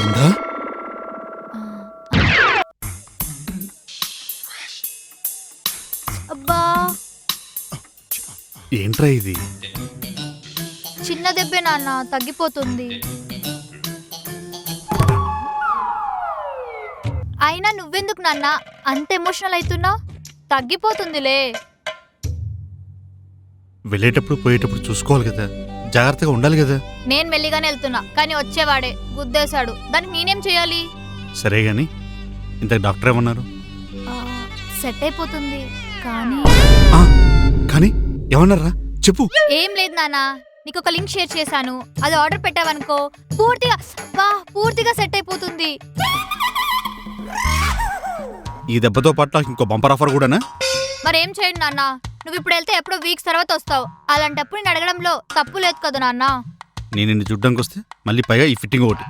ఉందా? అబ్బా ఏంట్రా ఇది? చిన్న దెబ్బే నాన్న, తగ్గిపోతుంది. అయినా నువ్వెందుకు నాన్న అంత ఎమోషనల్ అవుతున్నావు? తగ్గిపోతుందిలే. వెళ్ళేటప్పుడు పోయేటప్పుడు చూసుకోవాలి కదా, జాగ్రత్తగా ఉండాలి కదా. నేను మెల్లిగానే వెళ్తున్నా, కానీ వచ్చేవాడే గుద్దేశాడు. దానికి నేనేం చేయాలి? సరే గాని ఇంతకు డాక్టర్ ఏమన్నారు? సెట్ అయిపోతుంది కానీ కానీ ఏమన్నారా చెప్పు. ఏం లేదు నాన్న, నీకు ఒక లింక్ షేర్ చేశాను, అది ఆర్డర్ పెట్టావనుకో పూర్తిగా సెట్ అయిపోతుంది. ఈ దెబ్బతో పాటు నాకు ఇంకో బంపర్ ఆఫర్ కూడానా? మరేం చేయండి నాన్న, నువ్వు ఇప్పుడు వెళ్తే ఎప్పుడో వీక్స్ తర్వాత వస్తావు. అలాంటప్పుడు నేను అడగడంలో తప్పు లేదు కదా నాన్న. నేను నిన్ను చూడ్డానికి వస్తే మళ్ళీ పైగా ఈ ఫిట్టింగ్ ఒకటి.